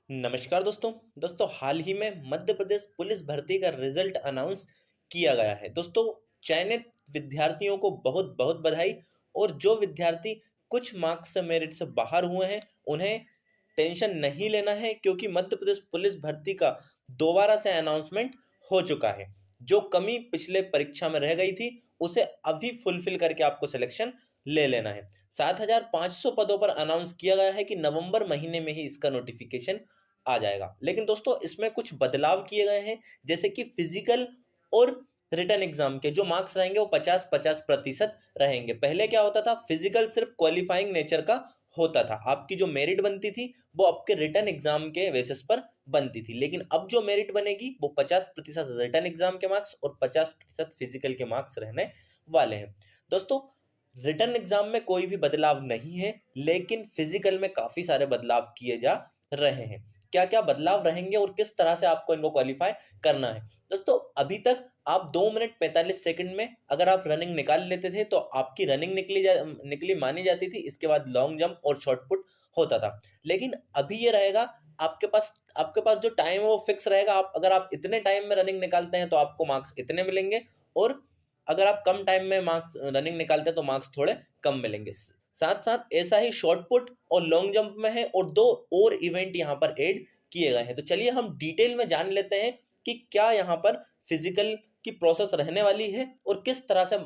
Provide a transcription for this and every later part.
नमस्कार दोस्तों हाल ही में मध्य प्रदेश पुलिस भर्ती का रिजल्ट अनाउंस किया गया है। दोस्तों, चयनित विद्यार्थियों को बहुत बहुत बधाई। और जो विद्यार्थी कुछ मार्क्स से मेरिट से बाहर हुए हैं, उन्हें टेंशन नहीं लेना है, क्योंकि मध्य प्रदेश पुलिस भर्ती का दोबारा से अनाउंसमेंट हो चुका है। जो कमी पिछले परीक्षा में रह गई थी, उसे अभी फुलफिल करके आपको सिलेक्शन ले लेना है। 7,500 पदों पर अनाउंस किया गया है कि नवंबर महीने में ही इसका नोटिफिकेशन आ जाएगा। लेकिन दोस्तों, इसमें कुछ बदलाव किए गए हैं, जैसे कि फिजिकल और रिटन एग्जाम के जो मार्क्स रहेंगे वो 50-50% रहेंगे। पहले क्या होता था, फिजिकल सिर्फ क्वालिफाइंग नेचर का होता था। आपकी जो मेरिट बनती थी वो आपके रिटन एग्जाम के बेसिस पर बनती थी। लेकिन अब जो मेरिट बनेगी वो 50% रिटन एग्जाम के मार्क्स और 50% फिजिकल के मार्क्स रहने वाले हैं। दोस्तों, रिटन एग्जाम में कोई भी बदलाव नहीं है, लेकिन फिजिकल में काफी सारे बदलाव किए जा रहे हैं। क्या क्या बदलाव रहेंगे और किस तरह से आपको इनको क्वालिफाई करना है। दोस्तों, अभी तक आप 2 मिनट 45 सेकंड में अगर आप रनिंग निकाल लेते थे तो आपकी रनिंग निकली मानी जाती थी। इसके बाद लॉन्ग जंप और शॉर्ट पुट होता था। लेकिन अभी ये रहेगा, आपके पास जो टाइम है वो फिक्स रहेगा। अगर आप इतने टाइम में रनिंग निकालते हैं तो आपको मार्क्स इतने मिलेंगे, और अगर आप कम टाइम में मार्क्स रनिंग निकालते हैं तो मार्क्स थोड़े कम मिलेंगे। साथ साथ ऐसा ही शॉर्ट पुट और लॉन्ग जंप में है, और 2 और इवेंट यहाँ पर ऐड किए गए हैं। तो चलिए हम डिटेल में जान लेते हैं कि क्या यहाँ पर फिजिकल की प्रोसेस रहने वाली है और किस तरह से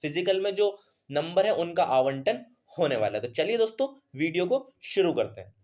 फिजिकल में जो नंबर है उनका आवंटन होने वाला है। तो चलिए दोस्तों, वीडियो को शुरू करते हैं।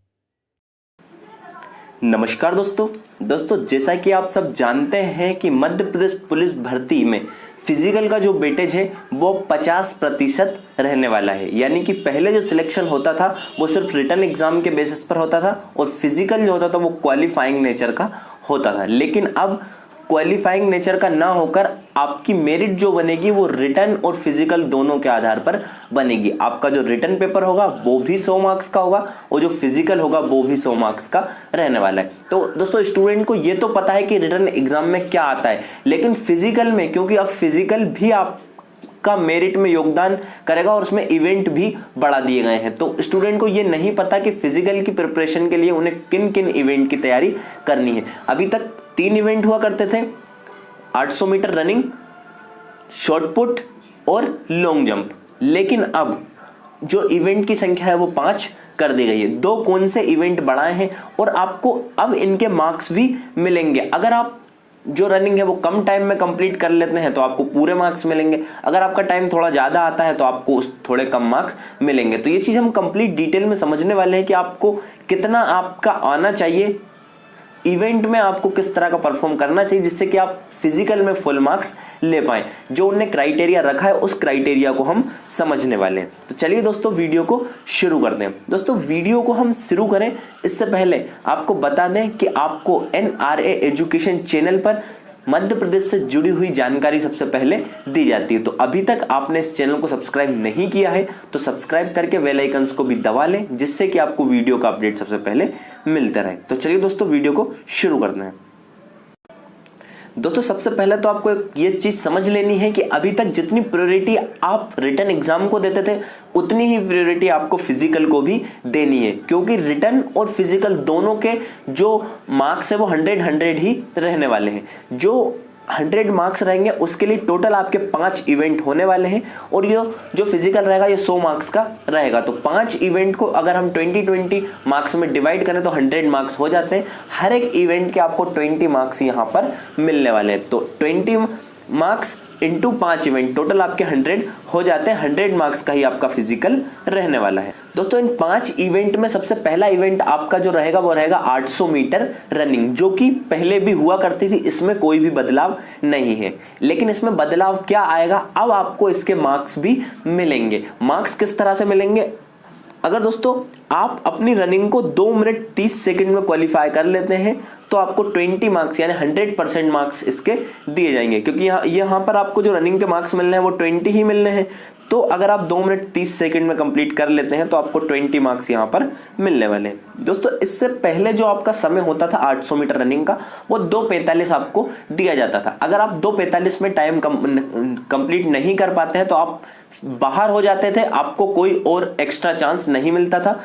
नमस्कार दोस्तों जैसा कि आप सब जानते हैं कि मध्य प्रदेश पुलिस भर्ती में फिजिकल का जो वेटेज है वो 50% रहने वाला है। यानी कि पहले जो सिलेक्शन होता था वो सिर्फ रिटन एग्जाम के बेसिस पर होता था, और फिजिकल जो होता था वो क्वालिफाइंग नेचर का होता था। लेकिन अब क्वालिफाइंग नेचर का ना होकर आपकी मेरिट जो बनेगी वो रिटन और फिजिकल दोनों के आधार पर बनेगी। आपका जो रिटन पेपर होगा वो भी 100 मार्क्स का होगा, और जो फिजिकल होगा वो भी 100 मार्क्स का रहने वाला है। तो दोस्तों, स्टूडेंट को ये तो पता है कि रिटन एग्जाम में क्या आता है, लेकिन फिजिकल में, क्योंकि अब फिजिकल भी आप का मेरिट में योगदान करेगा और उसमें इवेंट भी बढ़ा दिए गए हैं, तो स्टूडेंट को ये नहीं पता कि फिजिकल की प्रिपरेशन के लिए उन्हें किन किन इवेंट की तैयारी करनी है। अभी तक 3 इवेंट हुआ करते थे, 800 मीटर रनिंग, शॉर्ट पुट और लॉन्ग जंप। लेकिन अब जो इवेंट की संख्या है वो 5 कर दी गई है। 2 कौन से इवेंट बढ़ाए हैं, और आपको अब इनके मार्क्स भी मिलेंगे। अगर आप जो रनिंग है वो कम टाइम में कंप्लीट कर लेते हैं तो आपको पूरे मार्क्स मिलेंगे। अगर आपका टाइम थोड़ा ज़्यादा आता है तो आपको उस थोड़े कम मार्क्स मिलेंगे। तो ये चीज़ हम कंप्लीट डिटेल में समझने वाले हैं कि आपको कितना आपका आना चाहिए, इवेंट में आपको किस तरह का परफॉर्म करना चाहिए, जिससे कि आप फिजिकल में फुल मार्क्स ले पाएं। जो उन्हें क्राइटेरिया रखा है उस क्राइटेरिया को हम समझने वाले हैं। तो चलिए दोस्तों, वीडियो को शुरू करते हैं। दोस्तों, वीडियो को हम शुरू करें इससे पहले आपको बता दें कि आपको NRA एजुकेशन चैनल पर मध्य प्रदेश से जुड़ी हुई जानकारी सबसे पहले दी जाती है। तो अभी तक आपने इस चैनल को सब्सक्राइब नहीं किया है तो सब्सक्राइब करके बेल आइकन्स को भी दबा लें, जिससे कि आपको वीडियो का अपडेट सबसे पहले मिलता रहे। तो चलिए दोस्तों, वीडियो को शुरू करते हैं। दोस्तों, सबसे पहले तो आपको ये चीज समझ लेनी है कि अभी तक जितनी प्रायोरिटी आप रिटन एग्जाम को देते थे उतनी ही प्रायोरिटी आपको फिजिकल को भी देनी है, क्योंकि रिटन और फिजिकल दोनों के जो मार्क्स है वो 100 ही रहने वाले हैं। जो 100 मार्क्स रहेंगे उसके लिए टोटल आपके 5 इवेंट होने वाले हैं, और ये जो फिजिकल रहेगा ये 100 मार्क्स का रहेगा। तो 5 इवेंट को अगर हम 20-20 मार्क्स में डिवाइड करें तो 100 मार्क्स हो जाते हैं। हर एक इवेंट के आपको 20 मार्क्स यहाँ पर मिलने वाले हैं। तो 20 मार्क्स इंटू 5 इवेंट, टोटल आपके 100 हो जाते हैं। 100 मार्क्स का ही आपका फिजिकल रहने वाला है। दोस्तों, इन 5 इवेंट में सबसे पहला इवेंट आपका जो रहेगा वो रहेगा 800 मीटर रनिंग, जो कि पहले भी हुआ करती थी। इसमें कोई भी बदलाव नहीं है। लेकिन इसमें बदलाव क्या आएगा, अब आपको इसके मार्क्स भी मिलेंगे। मार्क्स किस तरह से मिलेंगे, अगर दोस्तों आप अपनी रनिंग को 2 मिनट 30 सेकंड में क्वालिफाई कर लेते हैं तो आपको 20 मार्क्स यानी 100% मार्क्स इसके दिए जाएंगे, क्योंकि यहाँ पर आपको जो रनिंग के मार्क्स मिलने हैं वो 20 ही मिलने हैं। तो अगर आप 2 मिनट 30 सेकंड में कंप्लीट कर लेते हैं तो आपको 20 मार्क्स यहाँ पर मिलने वाले हैं। दोस्तों, इससे पहले जो आपका समय होता था 800 मीटर रनिंग का वो 2:45 आपको दिया जाता था। अगर आप 2:45 में टाइम कंप्लीट नहीं कर पाते हैं तो आप बाहर हो जाते थे, आपको कोई और एक्स्ट्रा चांस नहीं मिलता था।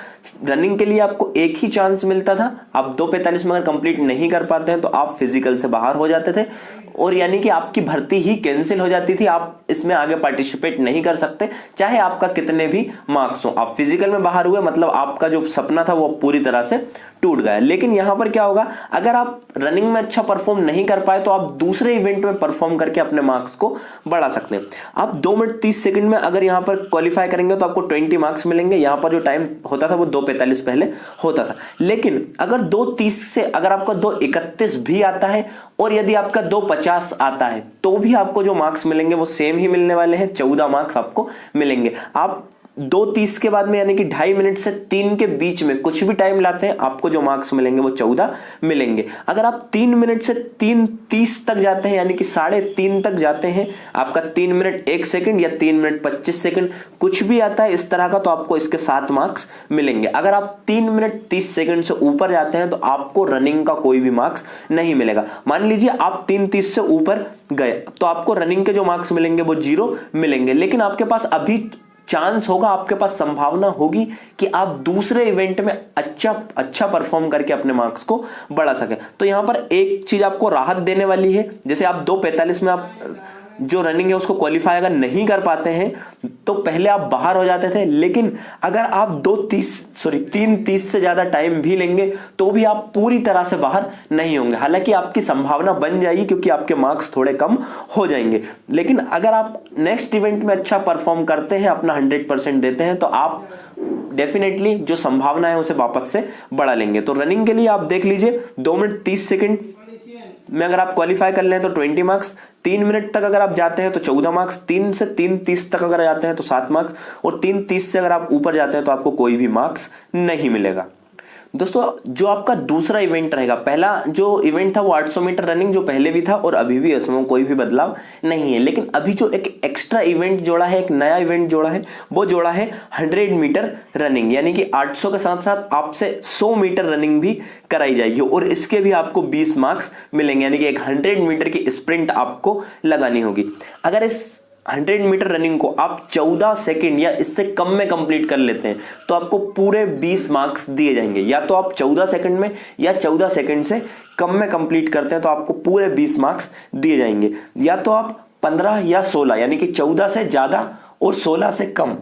रनिंग के लिए आपको एक ही चांस मिलता था, आप 2:45 में अगर कंप्लीट नहीं कर पाते हैं तो आप फिजिकल से बाहर हो जाते थे, और यानी कि आपकी भर्ती ही कैंसिल हो जाती थी, आप इसमें आगे पार्टिसिपेट नहीं कर सकते, चाहे आपका कितने भी मार्क्स हो। आप फिजिकल में बाहर हुए मतलब आपका जो सपना था वो पूरी तरह से टूट गया। लेकिन यहां पर क्या होगा, अगर आप रनिंग में अच्छा परफॉर्म नहीं कर पाए तो आप दूसरे इवेंट में परफॉर्म करके अपने मार्क्स को बढ़ा सकते हैं। आप 2 मिनट 30 सेकंड में अगर यहां पर क्वालिफाई करेंगे तो आपको 20 मार्क्स मिलेंगे। यहां पर जो टाइम होता था वो 2:45 पहले होता था। लेकिन अगर 2:30 से अगर आपका 2:31 भी आता है और यदि आपका 2:50 आता है तो भी आपको जो मार्क्स मिलेंगे वो सेम ही मिलने वाले हैं, 14 मार्क्स आपको मिलेंगे। आप 2:30 के बाद में यानी कि 2.5 मिनट से 3 के बीच में कुछ भी टाइम लाते हैं, आपको जो मार्क्स मिलेंगे वो 14 मिलेंगे। अगर आप 3 मिनट से 3:30 तक जाते हैं यानी कि 3:30 तक जाते हैं, आपका 3 मिनट 1 सेकंड या 3 मिनट 25 सेकंड कुछ भी आता है इस तरह का, तो आपको इसके 7 मार्क्स मिलेंगे। अगर आप 3 मिनट 30 सेकंड से ऊपर जाते हैं तो आपको रनिंग का कोई भी मार्क्स नहीं मिलेगा। मान लीजिए आप 3:30 से ऊपर गए तो आपको रनिंग के जो मार्क्स मिलेंगे वो 0 मिलेंगे। लेकिन आपके पास अभी चांस होगा, आपके पास संभावना होगी कि आप दूसरे इवेंट में अच्छा परफॉर्म करके अपने मार्क्स को बढ़ा सके। तो यहां पर एक चीज आपको राहत देने वाली है, जैसे आप 2:45 में आप जो रनिंग है उसको क्वालिफाई अगर नहीं कर पाते हैं तो पहले आप बाहर हो जाते थे, लेकिन अगर आप 3:30 से ज्यादा टाइम भी लेंगे तो भी आप पूरी तरह से बाहर नहीं होंगे। हालांकि आपकी संभावना बन जाएगी क्योंकि आपके मार्क्स थोड़े कम हो जाएंगे। लेकिन अगर आप नेक्स्ट इवेंट में अच्छा परफॉर्म करते हैं, अपना 100% देते हैं, तो आप डेफिनेटली जो संभावना है उसे वापस से बढ़ा लेंगे। तो रनिंग के लिए आप देख लीजिए 2 मिनट 30 सेकंड में अगर आप क्वालिफाई कर लें तो 20 मार्क्स, 3 मिनट तक अगर आप जाते हैं तो 14 मार्क्स, 3 से 3:30 तक अगर जाते हैं तो 7 मार्क्स, और 3:30 से अगर आप ऊपर जाते हैं तो आपको कोई भी मार्क्स नहीं मिलेगा। दोस्तों जो आपका दूसरा इवेंट रहेगा, पहला जो इवेंट था वो 800 मीटर रनिंग जो पहले भी था और अभी भी उसमें कोई भी बदलाव नहीं है। लेकिन अभी जो एक एक्स्ट्रा इवेंट जोड़ा है, एक नया इवेंट जोड़ा है, वो जोड़ा है 100 मीटर रनिंग, यानी कि 800 के साथ साथ आपसे 100 मीटर रनिंग भी कराई जाएगी और इसके भी आपको 20 मार्क्स मिलेंगे, यानी कि एक 100 मीटर की स्प्रिंट आपको लगानी होगी। अगर इस 100 मीटर रनिंग को आप 14 सेकंड या इससे कम में कंप्लीट कर लेते हैं तो आपको पूरे 20 मार्क्स दिए जाएंगे। या तो आप 14 सेकंड में या 14 सेकंड से कम में कंप्लीट करते हैं तो आपको पूरे 20 मार्क्स दिए जाएंगे। या तो आप 15 या 16 यानी कि 14 से ज्यादा और 16 से कम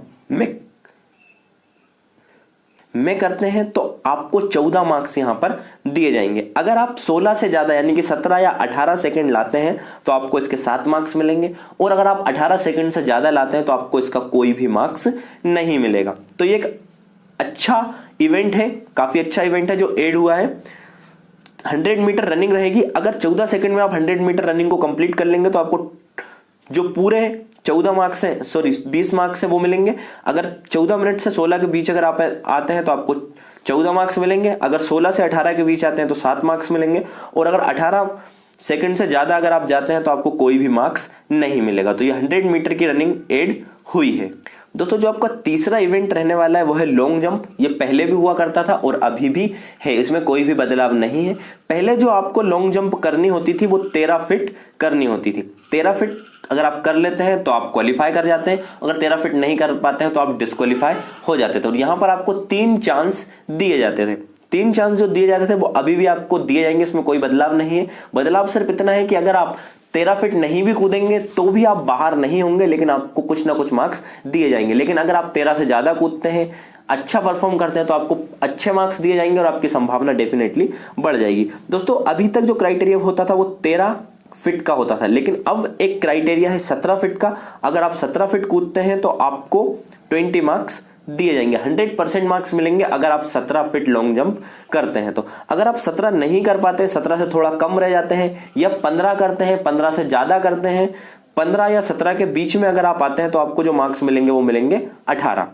में करते हैं तो आपको 14 मार्क्स यहां पर दिए जाएंगे। अगर आप 16 से ज्यादा यानी कि 17 या 18 सेकंड लाते हैं तो आपको इसके 7 मार्क्स मिलेंगे, और अगर आप 18 सेकंड से ज्यादा लाते हैं तो आपको इसका कोई भी मार्क्स नहीं मिलेगा। तो ये एक अच्छा इवेंट है, काफी अच्छा इवेंट है जो ऐड हुआ है। 100 मीटर रनिंग रहेगी। अगर 14 सेकंड में आप 100 मीटर रनिंग को कंप्लीट कर लेंगे तो आपको जो पूरे 14 मार्क्स है, 20 मार्क्स है वो मिलेंगे। अगर 14 मिनट से 16 के बीच अगर आप आते हैं तो आपको 14 मार्क्स मिलेंगे। अगर 16 से 18 के बीच आते हैं तो 7 मार्क्स मिलेंगे, और अगर 18 सेकंड से ज्यादा अगर आप जाते हैं तो आपको कोई भी मार्क्स नहीं मिलेगा। तो ये 100 मीटर की रनिंग ऐड हुई है। दोस्तों जो आपका तीसरा इवेंट रहने वाला है वो है लॉन्ग जंप। ये पहले भी हुआ करता था और अभी भी है, इसमें कोई भी बदलाव नहीं है। पहले जो आपको लॉन्ग जंप करनी होती थी वो 13 फीट करनी होती थी। 13 फीट अगर आप कर लेते हैं तो आप क्वालिफाई कर जाते हैं, अगर 13 फीट नहीं कर पाते हैं तो आप डिस्क्वालीफाई हो जाते थे। और यहाँ पर आपको 3 चांस दिए जाते थे। 3 चांस जो दिए जाते थे वो अभी भी आपको दिए जाएंगे, इसमें कोई बदलाव नहीं है। बदलाव सिर्फ इतना है कि अगर आप 13 फीट नहीं भी कूदेंगे तो भी आप बाहर नहीं होंगे, लेकिन आपको कुछ ना कुछ मार्क्स दिए जाएंगे। लेकिन अगर आप 13 से ज्यादा कूदते हैं, अच्छा परफॉर्म करते हैं तो आपको अच्छे मार्क्स दिए जाएंगे और आपकी संभावना डेफिनेटली बढ़ जाएगी। दोस्तों अभी तक जो क्राइटेरिया होता था वो 13 फीट का होता था, लेकिन अब एक क्राइटेरिया है 17 फीट का। अगर आप 17 फीट कूदते हैं तो आपको 20 मार्क्स दिए जाएंगे, 100% मार्क्स मिलेंगे अगर आप 17 फीट लॉन्ग जंप करते हैं। तो अगर आप 17 नहीं कर पाते, 17 से थोड़ा कम रह जाते हैं या 15 करते हैं, 15 से ज्यादा करते हैं, 15 या 17 के बीच में अगर आप आते हैं तो आपको जो मार्क्स मिलेंगे वो मिलेंगे 18।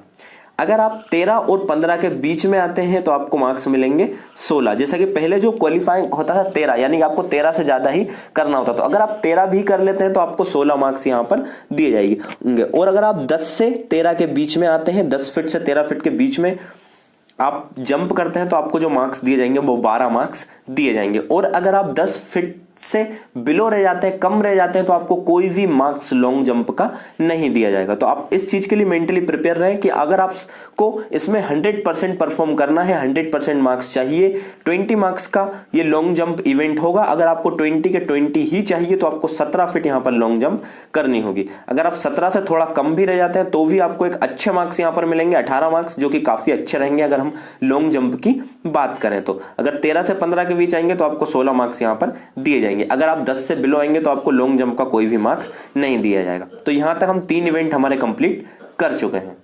अगर आप 13 और 15 के बीच में आते हैं तो आपको मार्क्स मिलेंगे 16। जैसा कि पहले जो क्वालिफाइंग होता था 13, यानी कि आपको 13 से ज्यादा ही करना होता था। तो अगर आप 13 भी कर लेते हैं तो आपको 16 मार्क्स यहाँ पर दिए जाएंगे। और अगर आप 10 से 13 के बीच में आते हैं, 10 फीट से 13 फीट के बीच में आप जंप करते हैं तो आपको जो मार्क्स दिए जाएंगे वो 12 मार्क्स दिए जाएंगे। और अगर आप 10 फीट से बिलो रह जाते हैं, कम रह जाते हैं, तो आपको कोई भी मार्क्स लॉन्ग जंप का नहीं दिया जाएगा। तो आप इस चीज के लिए मेंटली प्रिपेयर रहें कि अगर आपको इसमें 100% परफॉर्म करना है, 100% मार्क्स चाहिए, 20 मार्क्स का ये लॉन्ग जंप इवेंट होगा। अगर आपको 20 के 20 ही चाहिए तो आपको 17 फीट यहाँ पर लॉन्ग जंप करनी होगी। अगर आप 17 से थोड़ा कम भी रह जाते हैं तो भी आपको एक अच्छे मार्क्स यहाँ पर मिलेंगे, 18 मार्क्स, जो कि काफी अच्छे रहेंगे अगर हम लॉन्ग जंप की बात करें तो। अगर 13 से 15 के बीच आएंगे तो आपको 16 मार्क्स यहाँ पर दिए जाएंगे। अगर आप 10 से बिलो आएंगे तो आपको लॉन्ग जंप का कोई भी मार्क्स नहीं दिया जाएगा। तो यहाँ तक हम 3 इवेंट हमारे कंप्लीट कर चुके हैं।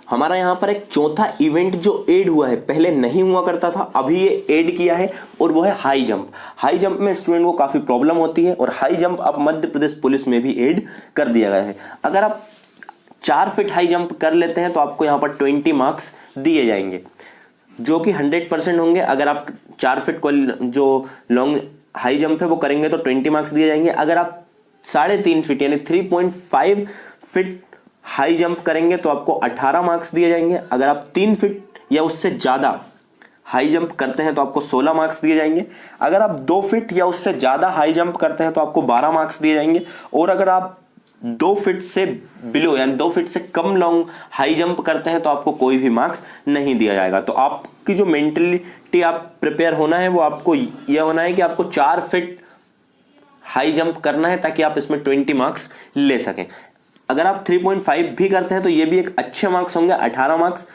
हमारा यहाँ पर एक चौथा इवेंट जो ऐड हुआ है, पहले नहीं हुआ करता था, अभी ये ऐड किया है, और वो है हाई जंप। हाई जंप में स्टूडेंट को काफ़ी प्रॉब्लम होती है और हाई जंप अब मध्य प्रदेश पुलिस में भी ऐड कर दिया गया है। अगर आप 4 फीट हाई जंप कर लेते हैं तो आपको यहाँ पर 20 मार्क्स दिए जाएंगे, जो कि 100% होंगे। अगर आप 4 फीट को जो लॉन्ग हाई जंप है वो करेंगे तो 20 मार्क्स दिए जाएंगे। अगर आप 3.5 फीट यानी 3.5 फीट हाई जंप करेंगे तो आपको 18 मार्क्स दिए जाएंगे। अगर आप 3 फीट या उससे ज़्यादा हाई जंप करते हैं तो आपको 16 मार्क्स दिए जाएंगे। अगर आप 2 फीट या उससे ज़्यादा हाई जंप करते हैं तो आपको 12 मार्क्स दिए जाएंगे। और अगर आप 2 फीट से बिलो यानी 2 फीट से कम लॉन्ग हाई जंप करते हैं तो आपको कोई भी मार्क्स नहीं दिया जाएगा। तो आपकी जो मेंटलिटी आप प्रिपेयर होना है वो आपको यह होना है कि आपको 4 फीट हाई जंप करना है ताकि आप इसमें 20 मार्क्स ले सकें। अगर आप 3.5 भी करते हैं तो ये भी एक अच्छे मार्क्स होंगे, 18 मार्क्स।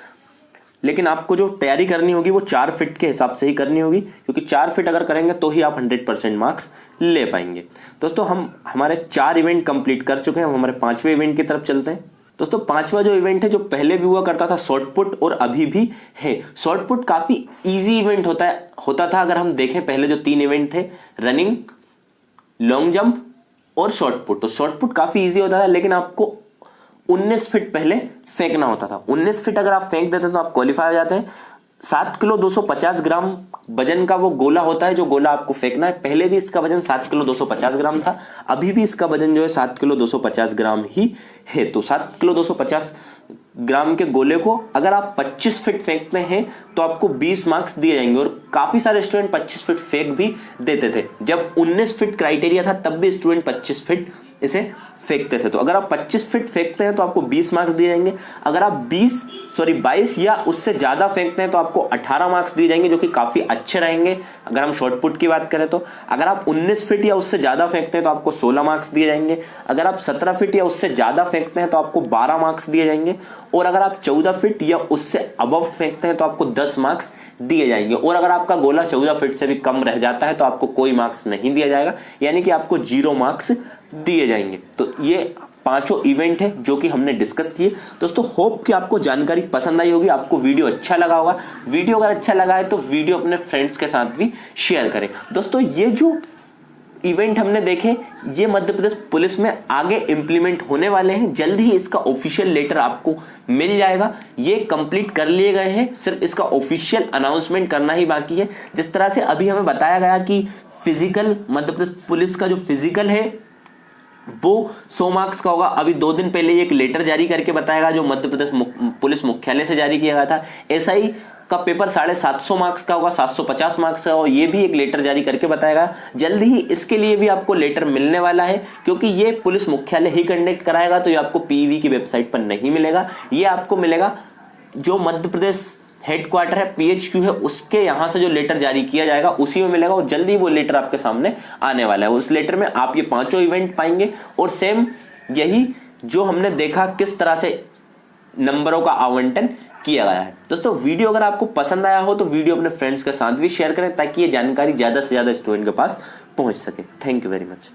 लेकिन आपको जो तैयारी करनी होगी वो 4 फीट के हिसाब से ही करनी होगी, क्योंकि 4 फीट अगर करेंगे तो ही आप 100% मार्क्स ले पाएंगे। दोस्तों हम हमारे 4 इवेंट कंप्लीट कर चुके हैं, हम हमारे 5वें इवेंट की तरफ चलते हैं। दोस्तों 5वां जो इवेंट है, जो पहले भी हुआ करता था शॉर्ट पुट और अभी भी है। शॉर्ट पुट काफ़ी ईजी इवेंट होता था। अगर हम देखें पहले जो 3 इवेंट थे, रनिंग, लॉन्ग जंप और शॉर्ट पुट, तो शॉर्ट पुट काफ़ी ईजी होता था, लेकिन आपको 19 फीट पहले फेंकना होता था। 19 फीट अगर आप फेंक देते हैं तो आप क्वालिफाई हो जाते हैं। 7 किलो 250 ग्राम वजन का वो गोला होता है, जो गोला आपको फेंकना है। पहले भी इसका वजन 7 किलो 250 ग्राम था, अभी भी इसका वजन जो है 7 किलो 250 ग्राम ही है। तो 7 किलो 250 ग्राम के गोले को अगर आप 25 फीट फेंकते हैं तो आपको 20 मार्क्स दिए जाएंगे। और काफ़ी सारे स्टूडेंट 25 फीट फेंक भी देते थे। जब 19 फीट क्राइटेरिया था तब भी स्टूडेंट 25 फीट इसे फेंकते थे। तो अगर आप 25 फीट फेंकते हैं तो आपको 20 मार्क्स दिए जाएंगे। अगर आप 22 या उससे ज़्यादा फेंकते हैं तो आपको 18 मार्क्स दिए जाएंगे, जो कि काफ़ी अच्छे रहेंगे अगर हम शॉर्ट पुट की बात करें तो। अगर आप 19 फीट या उससे ज़्यादा फेंकते हैं तो आपको 16 मार्क्स दिए जाएंगे। अगर आप 17 फीट या उससे ज़्यादा फेंकते हैं तो आपको 12 मार्क्स दिए जाएंगे। और अगर आप 14 फीट या उससे अबव फेंकते हैं तो आपको 10 मार्क्स दिए जाएंगे। और अगर आपका गोला 14 फीट से भी कम रह जाता है तो आपको कोई मार्क्स नहीं दिया जाएगा, यानी कि आपको 0 मार्क्स दिए जाएंगे। तो ये 5 इवेंट है जो कि हमने डिस्कस किए। दोस्तों होप कि आपको जानकारी पसंद आई होगी, आपको वीडियो अच्छा लगा होगा। वीडियो अगर अच्छा लगा है तो वीडियो अपने फ्रेंड्स के साथ भी शेयर करें। दोस्तों ये जो इवेंट हमने देखे ये मध्य प्रदेश पुलिस में आगे इम्प्लीमेंट होने वाले हैं। जल्द ही इसका ऑफिशियल लेटर आपको मिल जाएगा। ये कंप्लीट कर लिए गए हैं, सिर्फ इसका ऑफिशियल अनाउंसमेंट करना ही बाकी है। जिस तरह से अभी हमें बताया गया कि फिजिकल, मध्य प्रदेश पुलिस का जो फिजिकल है वो 100 मार्क्स का होगा। अभी 2 दिन पहले एक लेटर जारी करके बताएगा जो मध्य प्रदेश पुलिस मुख्यालय से जारी किया गया था। एसआई का पेपर 750 मार्क्स का होगा, 750 मार्क्स का, और ये भी एक लेटर जारी करके बताएगा। जल्द ही इसके लिए भी आपको लेटर मिलने वाला है, क्योंकि ये पुलिस मुख्यालय ही कंडक्ट कराएगा। तो ये आपको पीईवी की वेबसाइट पर नहीं मिलेगा, ये आपको मिलेगा जो मध्य प्रदेश हेडक्वार्टर है, पीएचक्यू है, उसके यहाँ से जो लेटर जारी किया जाएगा उसी में मिलेगा। और जल्दी वो लेटर आपके सामने आने वाला है। उस लेटर में आप ये 5 इवेंट पाएंगे और सेम यही जो हमने देखा किस तरह से नंबरों का आवंटन किया गया है। दोस्तों वीडियो अगर आपको पसंद आया हो तो वीडियो अपने फ्रेंड्स के साथ भी शेयर करें, ताकि ये जानकारी ज़्यादा से ज़्यादा स्टूडेंट के पास पहुँच सके। Thank you very much.